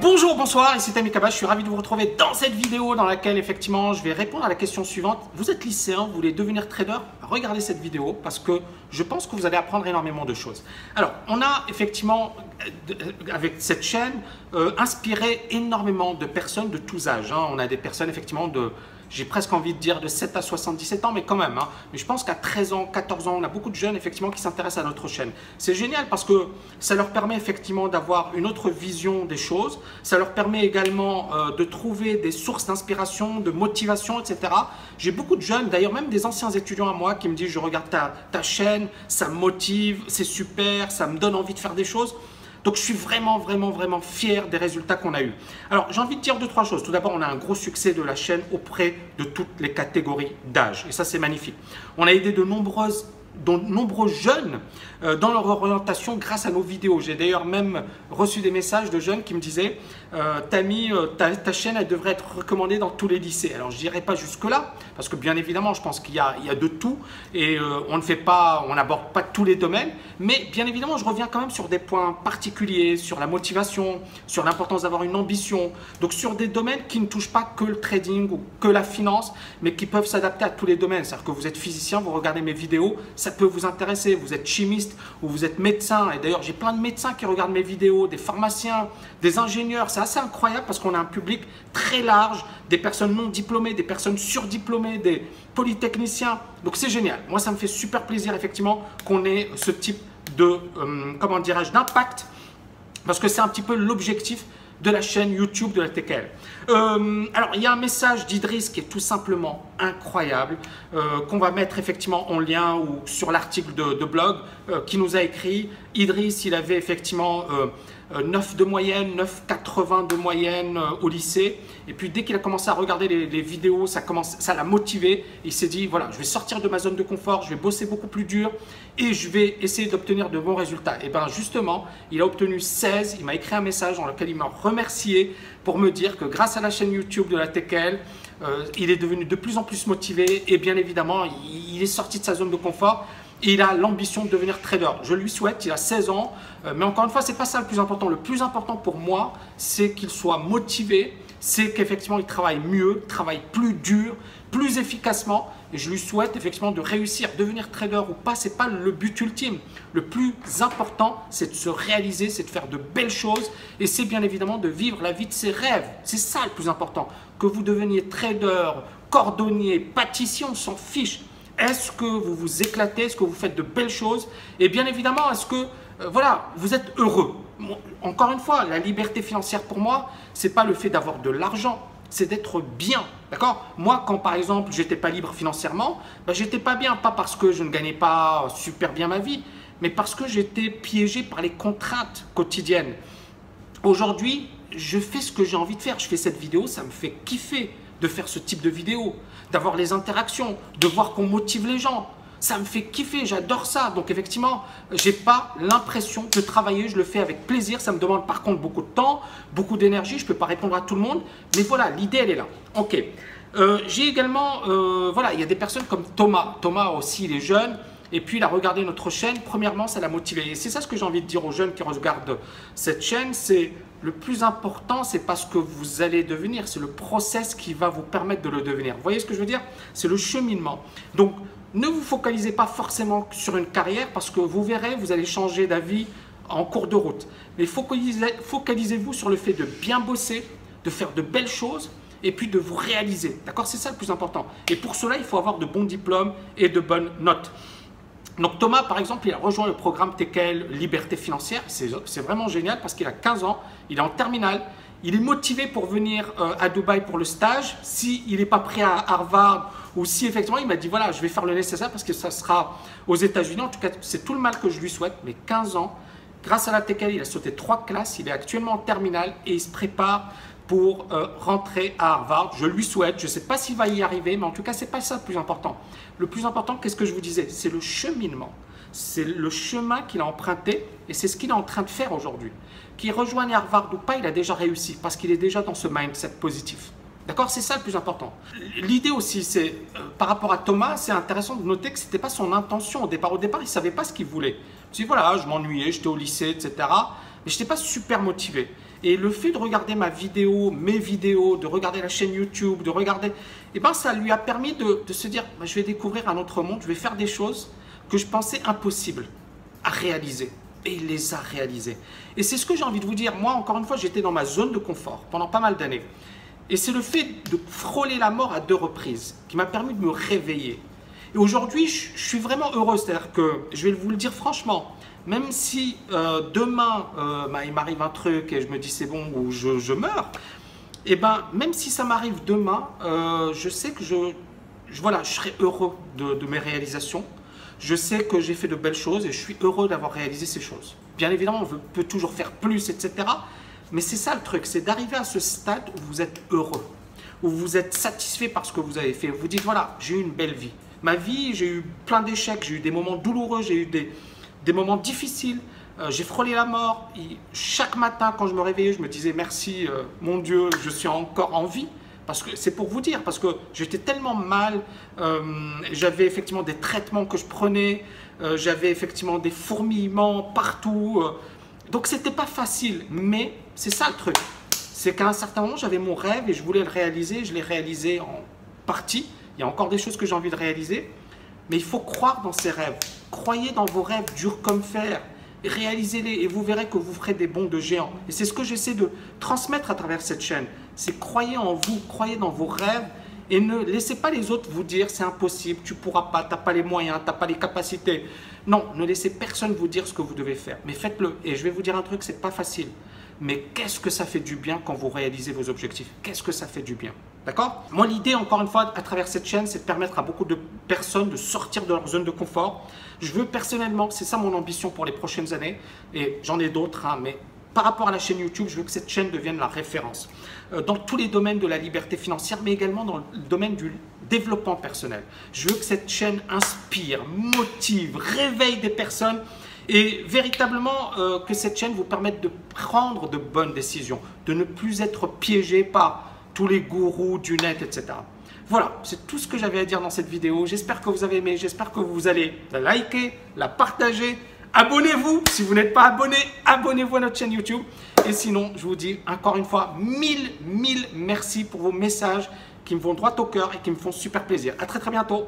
Bonjour, bonsoir, ici Tammy Kaba, je suis ravi de vous retrouver dans cette vidéo dans laquelle effectivement je vais répondre à la question suivante. Vous êtes lycéen, vous voulez devenir trader? Regardez cette vidéo parce que je pense que vous allez apprendre énormément de choses. Alors, on a effectivement, avec cette chaîne, inspiré énormément de personnes de tous âges. On a des personnes effectivement de, j'ai presque envie de dire de 7 à 77 ans, mais quand même. Mais je pense qu'à 13 ans, 14 ans, on a beaucoup de jeunes effectivement qui s'intéressent à notre chaîne. C'est génial parce que ça leur permet effectivement d'avoir une autre vision des choses. Ça leur permet également de trouver des sources d'inspiration, de motivation, etc. J'ai beaucoup de jeunes, d'ailleurs même des anciens étudiants à moi qui me disent je regarde ta chaîne, ça me motive, c'est super, ça me donne envie de faire des choses. Donc je suis vraiment fier des résultats qu'on a eus. Alors j'ai envie de dire deux, trois choses. Tout d'abord, on a un gros succès de la chaîne auprès de toutes les catégories d'âge. Et ça, c'est magnifique. On a aidé de nombreux jeunes dans leur orientation grâce à nos vidéos. J'ai d'ailleurs même reçu des messages de jeunes qui me disaient Tammy, ta chaîne elle devrait être recommandée dans tous les lycées. Alors je n'irai pas jusque là parce que bien évidemment je pense qu'il y a de tout et on n'aborde pas tous les domaines, mais bien évidemment je reviens quand même sur des points particuliers, sur la motivation, sur l'importance d'avoir une ambition, donc sur des domaines qui ne touchent pas que le trading ou que la finance, mais qui peuvent s'adapter à tous les domaines. C'est-à-dire que vous êtes physicien, vous regardez mes vidéos, ça peut vous intéresser. Vous êtes chimiste ou vous êtes médecin. Et d'ailleurs, j'ai plein de médecins qui regardent mes vidéos, des pharmaciens, des ingénieurs. C'est assez incroyable parce qu'on a un public très large, des personnes non diplômées, des personnes surdiplômées, des polytechniciens. Donc c'est génial. Moi, ça me fait super plaisir effectivement qu'on ait ce type de, comment dirais-je, d'impact parce que c'est un petit peu l'objectif de la chaîne YouTube de la TKL. Alors, il y a un message d'Idriss qui est tout simplement incroyable, qu'on va mettre effectivement en lien ou sur l'article de blog qui nous a écrit. Idriss, il avait effectivement 9 de moyenne, 9,80 de moyenne au lycée. Et puis, dès qu'il a commencé à regarder les vidéos, ça l'a motivé. Il s'est dit, voilà, je vais sortir de ma zone de confort, je vais bosser beaucoup plus dur et je vais essayer d'obtenir de bons résultats. Et bien, justement, il a obtenu 16. Il m'a écrit un message dans lequel il m'a remercié pour me dire que grâce à la chaîne YouTube de la TKL, il est devenu de plus en plus motivé et bien évidemment, il est sorti de sa zone de confort. Et il a l'ambition de devenir trader. Je lui souhaite, il a 16 ans, mais encore une fois, ce n'est pas ça le plus important. Le plus important pour moi, c'est qu'il soit motivé, c'est qu'effectivement, il travaille mieux, travaille plus dur, plus efficacement. Et je lui souhaite effectivement de réussir, devenir trader ou pas, ce n'est pas le but ultime. Le plus important, c'est de se réaliser, c'est de faire de belles choses et c'est bien évidemment de vivre la vie de ses rêves. C'est ça le plus important. Que vous deveniez trader, cordonnier, pâtissier, on s'en fiche. Est-ce que vous vous éclatez? Est-ce que vous faites de belles choses? Et bien évidemment, est-ce que voilà, vous êtes heureux? Encore une fois, la liberté financière pour moi, ce n'est pas le fait d'avoir de l'argent, c'est d'être bien. D'accord? Moi, quand par exemple, j'étais pas libre financièrement, j'étais pas bien, pas parce que je ne gagnais pas super bien ma vie, mais parce que j'étais piégé par les contraintes quotidiennes. Aujourd'hui, je fais ce que j'ai envie de faire. Je fais cette vidéo, ça me fait kiffer de faire ce type de vidéo, d'avoir les interactions, de voir qu'on motive les gens. Ça me fait kiffer, j'adore ça. Donc effectivement, je n'ai pas l'impression de travailler, je le fais avec plaisir. Ça me demande par contre beaucoup de temps, beaucoup d'énergie. Je ne peux pas répondre à tout le monde. Mais voilà, l'idée, elle est là. Ok. J'ai également, voilà, il y a des personnes comme Thomas. Thomas aussi, il est jeune. Et puis, il a regardé notre chaîne. Premièrement, ça l'a motivé. Et c'est ça ce que j'ai envie de dire aux jeunes qui regardent cette chaîne. C'est le plus important, c'est pas ce que vous allez devenir. C'est le process qui va vous permettre de le devenir. Vous voyez ce que je veux dire? C'est le cheminement. Donc, ne vous focalisez pas forcément sur une carrière parce que vous verrez, vous allez changer d'avis en cours de route. Mais focalisez-vous sur le fait de bien bosser, de faire de belles choses et puis de vous réaliser. D'accord? C'est ça le plus important. Et pour cela, il faut avoir de bons diplômes et de bonnes notes. Donc Thomas, par exemple, il a rejoint le programme TKL Liberté Financière. C'est vraiment génial parce qu'il a 15 ans, il est en terminale, il est motivé pour venir à Dubaï pour le stage. S'il n'est pas prêt à Harvard ou si effectivement il m'a dit voilà, je vais faire le nécessaire parce que ça sera aux États-Unis. En tout cas, c'est tout le mal que je lui souhaite, mais 15 ans, grâce à la TKL, il a sauté 3 classes, il est actuellement en terminale et il se prépare pour rentrer à Harvard. Je lui souhaite, je ne sais pas s'il va y arriver, mais en tout cas, ce n'est pas ça le plus important. Le plus important, qu'est-ce que je vous disais? C'est le cheminement. C'est le chemin qu'il a emprunté et c'est ce qu'il est en train de faire aujourd'hui. Qu'il rejoigne Harvard ou pas, il a déjà réussi parce qu'il est déjà dans ce mindset positif. D'accord? C'est ça le plus important. L'idée aussi, c'est par rapport à Thomas, c'est intéressant de noter que ce n'était pas son intention au départ. Au départ, il ne savait pas ce qu'il voulait. Il s'est dit voilà, je m'ennuyais, j'étais au lycée, etc. Mais je n'étais pas super motivé. Et le fait de regarder ma vidéo, mes vidéos, de regarder la chaîne YouTube, de regarder, eh ben, ça lui a permis de se dire, bah, je vais découvrir un autre monde, je vais faire des choses que je pensais impossibles à réaliser. Et il les a réalisées. Et c'est ce que j'ai envie de vous dire. Moi, encore une fois, j'étais dans ma zone de confort pendant pas mal d'années. Et c'est le fait de frôler la mort à 2 reprises qui m'a permis de me réveiller. Et aujourd'hui, je suis vraiment heureux. C'est-à-dire que, je vais vous le dire franchement, même si demain, il m'arrive un truc et je me dis c'est bon ou je meurs, et ben, même si ça m'arrive demain, je sais que voilà, je serai heureux de mes réalisations. Je sais que j'ai fait de belles choses et je suis heureux d'avoir réalisé ces choses. Bien évidemment, on peut toujours faire plus, etc. Mais c'est ça le truc, c'est d'arriver à ce stade où vous êtes heureux, où vous êtes satisfait par ce que vous avez fait. Vous dites, voilà, j'ai eu une belle vie. Ma vie, j'ai eu plein d'échecs, j'ai eu des moments douloureux, j'ai eu des moments difficiles. J'ai frôlé la mort. Et chaque matin, quand je me réveillais, je me disais, merci, mon Dieu, je suis encore en vie. Parce que c'est pour vous dire, parce que j'étais tellement mal, j'avais effectivement des traitements que je prenais, j'avais effectivement des fourmillements partout. Donc c'était pas facile, mais c'est ça le truc. C'est qu'à un certain moment, j'avais mon rêve et je voulais le réaliser, je l'ai réalisé en partie. Il y a encore des choses que j'ai envie de réaliser, mais il faut croire dans ses rêves. Croyez dans vos rêves durs comme fer. Réalisez-les et vous verrez que vous ferez des bonds de géants. Et c'est ce que j'essaie de transmettre à travers cette chaîne. C'est croyez en vous, croyez dans vos rêves et ne laissez pas les autres vous dire c'est impossible, tu ne pourras pas, tu n'as pas les moyens, tu n'as pas les capacités. Non, ne laissez personne vous dire ce que vous devez faire. Mais faites-le. Et je vais vous dire un truc, c'est pas facile. Mais qu'est-ce que ça fait du bien quand vous réalisez vos objectifs? Qu'est-ce que ça fait du bien? D'accord? Moi, l'idée, encore une fois, à travers cette chaîne, c'est de permettre à beaucoup de personnes de sortir de leur zone de confort. Je veux personnellement, c'est ça mon ambition pour les prochaines années, et j'en ai d'autres, hein, mais par rapport à la chaîne YouTube, je veux que cette chaîne devienne la référence dans tous les domaines de la liberté financière, mais également dans le domaine du développement personnel. Je veux que cette chaîne inspire, motive, réveille des personnes et véritablement que cette chaîne vous permette de prendre de bonnes décisions, de ne plus être piégé par tous les gourous du net, etc. Voilà, c'est tout ce que j'avais à dire dans cette vidéo. J'espère que vous avez aimé, j'espère que vous allez la liker, la partager. Abonnez-vous, si vous n'êtes pas abonné, abonnez-vous à notre chaîne YouTube. Et sinon, je vous dis encore une fois, mille merci pour vos messages qui me vont droit au cœur et qui me font super plaisir. À très bientôt.